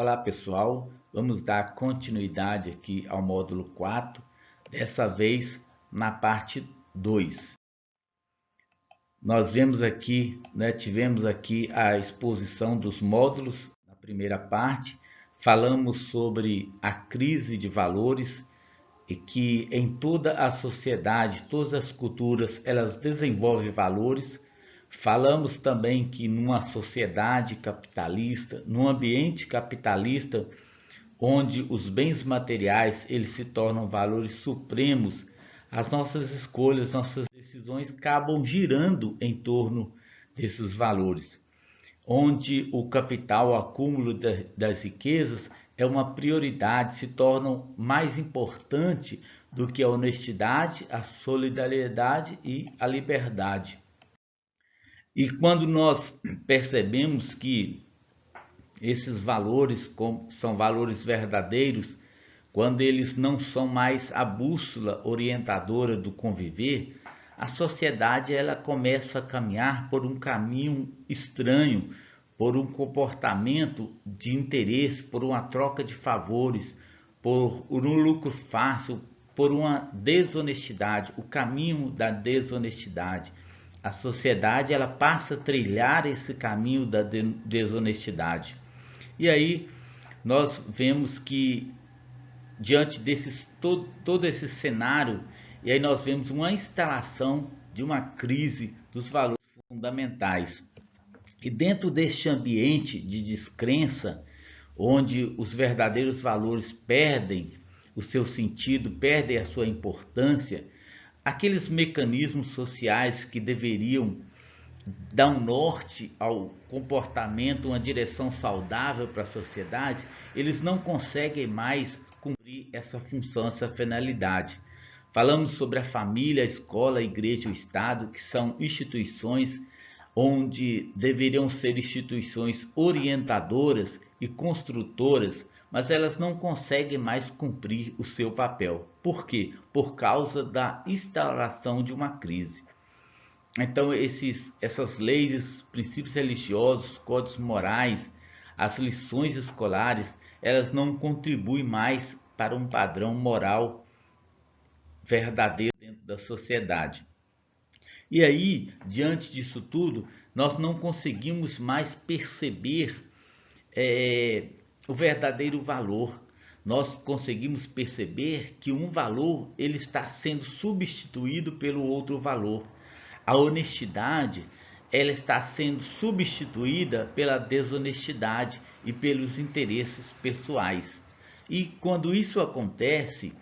Olá pessoal, vamos dar continuidade aqui ao módulo 4, dessa vez na parte 2. Nós vemos aqui, tivemos aqui a exposição dos módulos na primeira parte, falamos sobre a crise de valores e que em toda a sociedade, todas as culturas, elas desenvolvem valores. Falamos também que numa sociedade capitalista, num ambiente capitalista, onde os bens materiais eles se tornam valores supremos, as nossas escolhas, nossas decisões acabam girando em torno desses valores, onde o capital, o acúmulo das riquezas é uma prioridade, se tornam mais importante do que a honestidade, a solidariedade e a liberdade. E quando nós percebemos que esses valores são valores verdadeiros, quando eles não são mais a bússola orientadora do conviver, a sociedade ela começa a caminhar por um caminho estranho, por um comportamento de interesse, por uma troca de favores, por um lucro fácil, por uma desonestidade, o caminho da desonestidade. A sociedade ela passa a trilhar esse caminho da desonestidade. E aí nós vemos que diante todo esse cenário, e aí nós vemos uma instalação de uma crise dos valores fundamentais. E dentro deste ambiente de descrença, onde os verdadeiros valores perdem o seu sentido, perdem a sua importância, aqueles mecanismos sociais que deveriam dar um norte ao comportamento, uma direção saudável para a sociedade, eles não conseguem mais cumprir essa função, essa finalidade. Falamos sobre a família, a escola, a igreja e o Estado, que são instituições onde deveriam ser instituições orientadoras e construtoras, mas elas não conseguem mais cumprir o seu papel. Por quê? Por causa da instauração de uma crise. Então, essas leis, esses princípios religiosos, códigos morais, as lições escolares, elas não contribuem mais para um padrão moral verdadeiro dentro da sociedade. E aí, diante disso tudo, nós não conseguimos mais perceber o verdadeiro valor. Nós conseguimos perceber que um valor ele está sendo substituído pelo outro valor. A honestidade ela está sendo substituída pela desonestidade e pelos interesses pessoais. E quando isso acontece,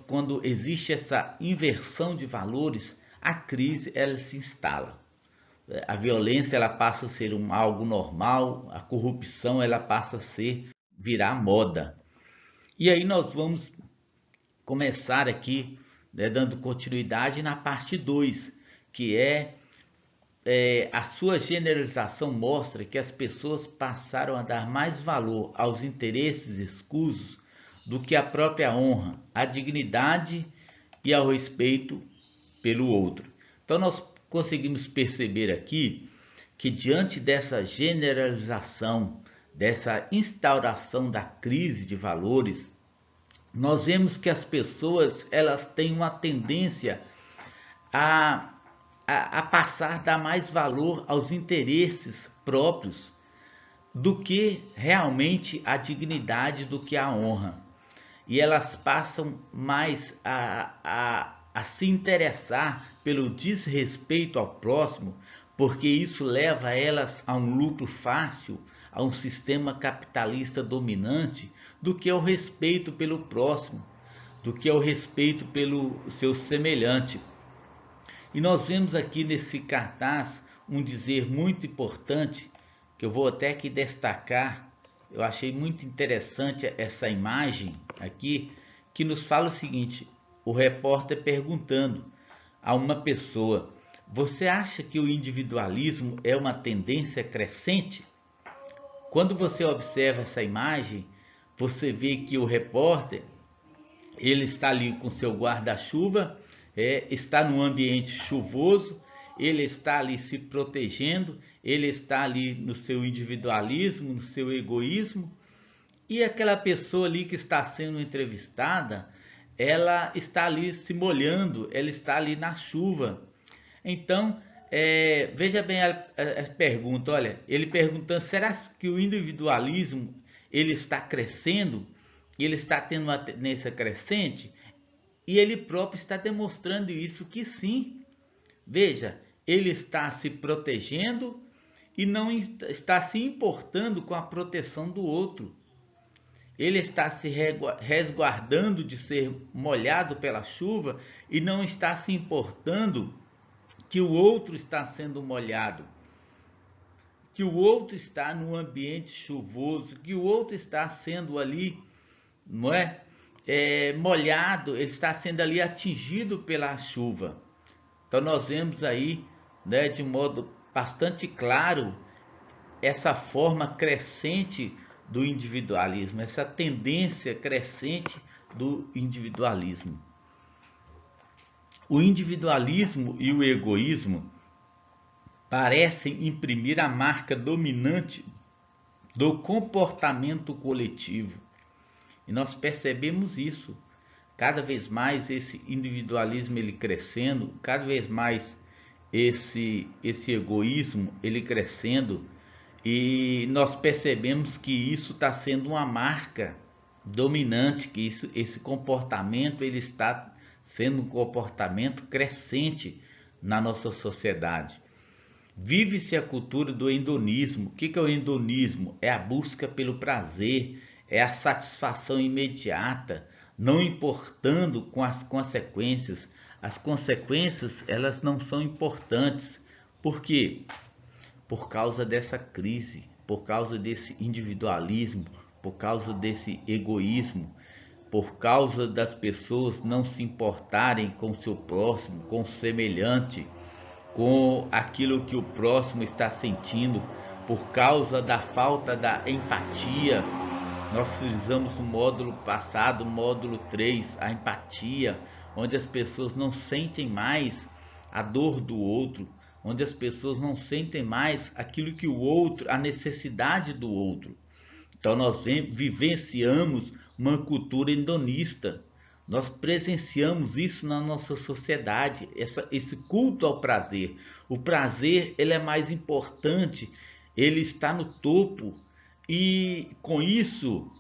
quando existe essa inversão de valores, a crise ela se instala. A violência ela passa a ser algo normal, a corrupção ela passa a virar moda. E aí nós vamos começar aqui, dando continuidade na parte 2, que a sua generalização mostra que as pessoas passaram a dar mais valor aos interesses escusos do que à própria honra, à dignidade e ao respeito pelo outro. Então nós conseguimos perceber aqui que diante dessa generalização, dessa instauração da crise de valores, nós vemos que as pessoas elas têm uma tendência a passar a dar mais valor aos interesses próprios do que realmente a dignidade, do que a honra. E elas passam mais a se interessar pelo desrespeito ao próximo, porque isso leva elas a um lucro fácil, a um sistema capitalista dominante, do que ao respeito pelo próximo, do que ao respeito pelo seu semelhante. E nós vemos aqui nesse cartaz um dizer muito importante, que eu vou até aqui destacar. Eu achei muito interessante essa imagem aqui, que nos fala o seguinte: o repórter perguntando a uma pessoa: você acha que o individualismo é uma tendência crescente? Quando você observa essa imagem, você vê que o repórter ele está ali com seu guarda-chuva, está num ambiente chuvoso, ele está ali se protegendo, ele está ali no seu individualismo, no seu egoísmo, E aquela pessoa ali que está sendo entrevistada, ela está ali se molhando, ela está ali na chuva. Então, veja bem a pergunta, olha, ele perguntando, será que o individualismo ele está crescendo? Ele está tendo uma tendência crescente? E ele próprio está demonstrando isso que sim. Veja, ele está se protegendo e não está se importando com a proteção do outro. Ele está se resguardando de ser molhado pela chuva e não está se importando que o outro está sendo molhado, que o outro está no ambiente chuvoso, que o outro está sendo ali, não é? Molhado, ele está sendo ali atingido pela chuva. Então nós vemos aí, né, de modo bastante claro, essa forma crescente do individualismo, essa tendência crescente do individualismo. O individualismo e o egoísmo parecem imprimir a marca dominante do comportamento coletivo. E nós percebemos isso. Cada vez mais esse individualismo ele crescendo, cada vez mais esse egoísmo ele crescendo, e nós percebemos que isso está sendo uma marca dominante, que esse comportamento ele está sendo um comportamento crescente na nossa sociedade. Vive-se a cultura do hedonismo. O que é o hedonismo? É a busca pelo prazer, é a satisfação imediata, não importando com as consequências. As consequências, elas não são importantes. Por quê? Por causa dessa crise, por causa desse individualismo, por causa desse egoísmo, por causa das pessoas não se importarem com o seu próximo, com o semelhante, com aquilo que o próximo está sentindo, por causa da falta da empatia. Nós utilizamos no módulo passado, módulo 3, a empatia, onde as pessoas não sentem mais a dor do outro, onde as pessoas não sentem mais aquilo que o outro, a necessidade do outro. Então nós vivenciamos uma cultura hedonista. Nós presenciamos isso na nossa sociedade, esse culto ao prazer. O prazer ele é mais importante, ele está no topo e com isso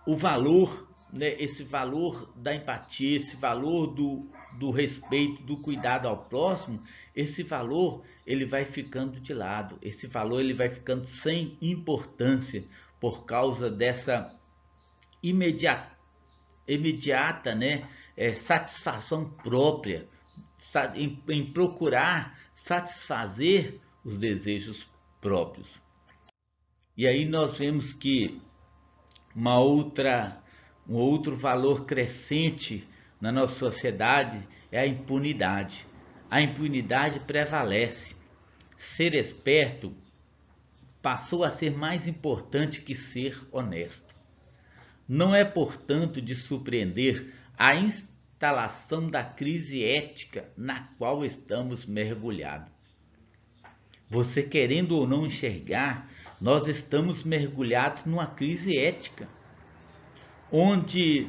o valor, né, esse valor da empatia, esse valor do respeito, do cuidado ao próximo, esse valor ele vai ficando de lado, esse valor ele vai ficando sem importância por causa dessa imediata, né, satisfação própria, em procurar satisfazer os desejos próprios. E aí nós vemos que um outro valor crescente na nossa sociedade é a impunidade. A impunidade prevalece. Ser esperto passou a ser mais importante que ser honesto. Não é, portanto, de surpreender a instalação da crise ética na qual estamos mergulhados. Você querendo ou não enxergar, nós estamos mergulhados numa crise ética, onde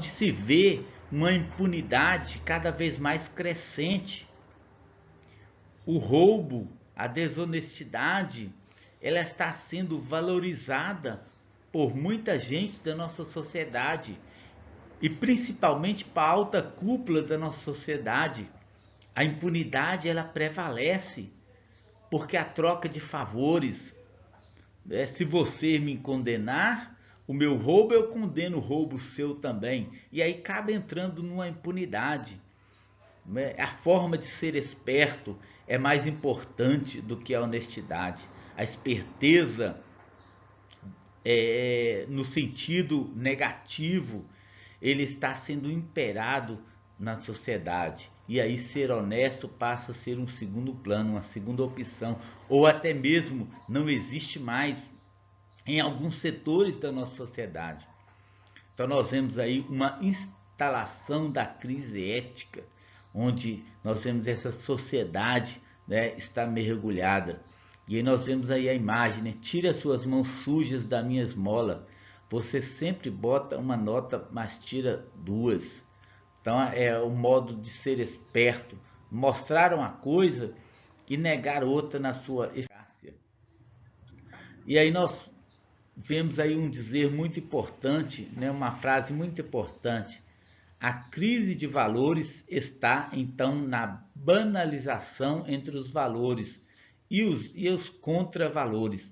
se vê uma impunidade cada vez mais crescente. O roubo, a desonestidade, ela está sendo valorizada por muita gente da nossa sociedade e principalmente para a alta cúpula da nossa sociedade. A impunidade ela prevalece porque a troca de favores, se você me condenar o meu roubo, eu condeno o roubo seu também, e aí acaba entrando numa impunidade. A forma de ser esperto é mais importante do que a honestidade. A esperteza no sentido negativo, ele está sendo imperado na sociedade. E aí ser honesto passa a ser um segundo plano, uma segunda opção, ou até mesmo não existe mais em alguns setores da nossa sociedade. Então nós vemos aí uma instalação da crise ética, onde nós vemos essa sociedade, né, está mergulhada. E aí nós vemos aí a imagem, né? Tire as suas mãos sujas da minha esmola. Você sempre bota uma nota, mas tira duas. Então é o modo de ser esperto. Mostrar uma coisa e negar outra na sua eficácia. E aí nós vemos aí um dizer muito importante, né? Uma frase muito importante. A crise de valores está, então, na banalização entre os valores e os contravalores.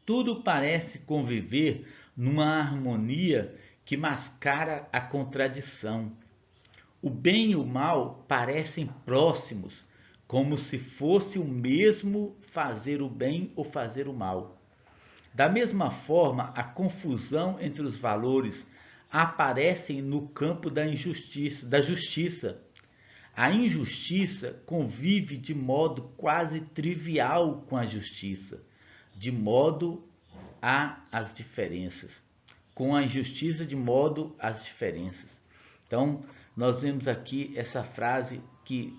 Tudo parece conviver numa harmonia que mascara a contradição. O bem e o mal parecem próximos, como se fosse o mesmo fazer o bem ou fazer o mal. Da mesma forma, a confusão entre os valores aparece no campo da injustiça, da justiça. A injustiça convive de modo quase trivial com a justiça, de modo às diferenças. Com a injustiça, de modo às diferenças. Então, nós vemos aqui essa frase que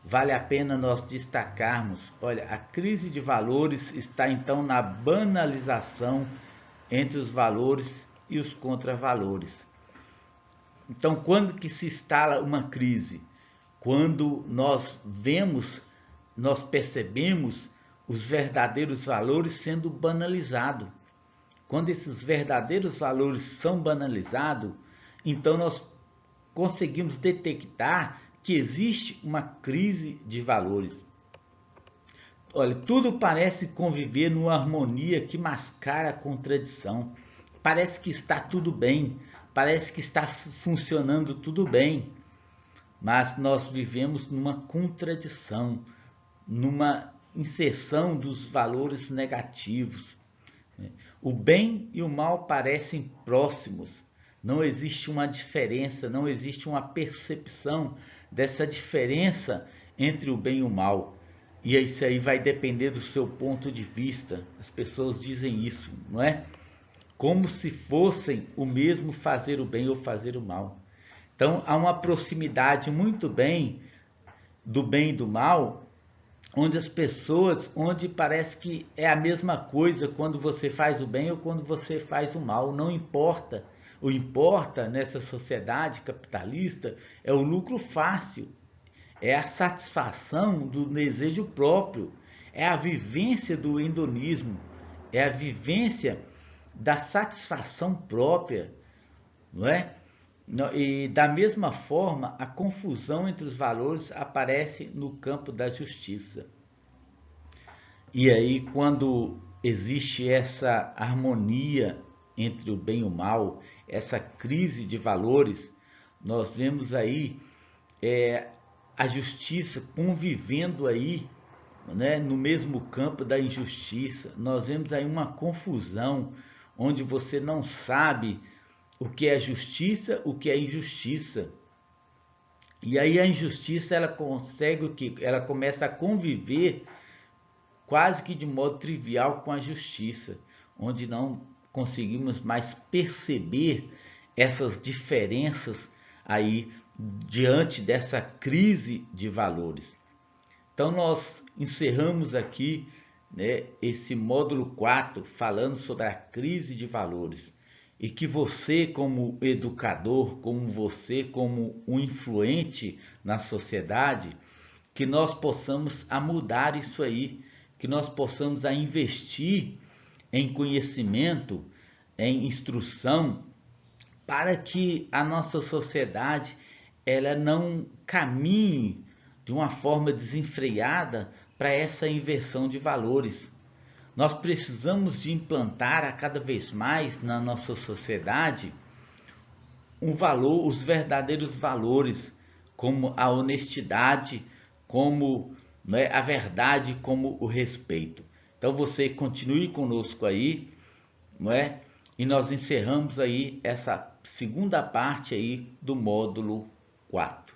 vale a pena nós destacarmos. Olha, a crise de valores está então na banalização entre os valores e os contravalores. Então, quando que se instala uma crise? Quando nós percebemos os verdadeiros valores sendo banalizados. Quando esses verdadeiros valores são banalizados, então nós conseguimos detectar que existe uma crise de valores. Olha, tudo parece conviver numa harmonia que mascara a contradição. Parece que está tudo bem, parece que está funcionando tudo bem, mas nós vivemos numa contradição, numa inserção dos valores negativos. O bem e o mal parecem próximos, não existe uma diferença, não existe uma percepção dessa diferença entre o bem e o mal. E isso aí vai depender do seu ponto de vista. As pessoas dizem isso, não é? Como se fossem o mesmo fazer o bem ou fazer o mal. Então há uma proximidade muito bem do bem e do mal, onde parece que é a mesma coisa quando você faz o bem ou quando você faz o mal, não importa. O importa nessa sociedade capitalista é o lucro fácil, é a satisfação do desejo próprio, é a vivência do hedonismo, é a vivência da satisfação própria, não é? E da mesma forma, a confusão entre os valores aparece no campo da justiça. E aí, quando existe essa harmonia entre o bem e o mal, essa crise de valores, nós vemos aí a justiça convivendo aí, né, no mesmo campo da injustiça. Nós vemos aí uma confusão, onde você não sabe o que é justiça, o que é injustiça. E aí a injustiça ela começa a conviver quase que de modo trivial com a justiça, onde não conseguimos mais perceber essas diferenças aí diante dessa crise de valores. Então nós encerramos aqui, né, esse módulo 4 falando sobre a crise de valores. E que você, como educador, como você, como um influente na sociedade, que nós possamos a mudar isso aí, que nós possamos a investir em conhecimento, em instrução, para que a nossa sociedade ela não caminhe de uma forma desenfreada para essa inversão de valores. Nós precisamos de implantar a cada vez mais na nossa sociedade os verdadeiros valores, como a honestidade, como, né, a verdade, como o respeito. Então você continue conosco aí, não é? E nós encerramos aí essa segunda parte aí do módulo 4.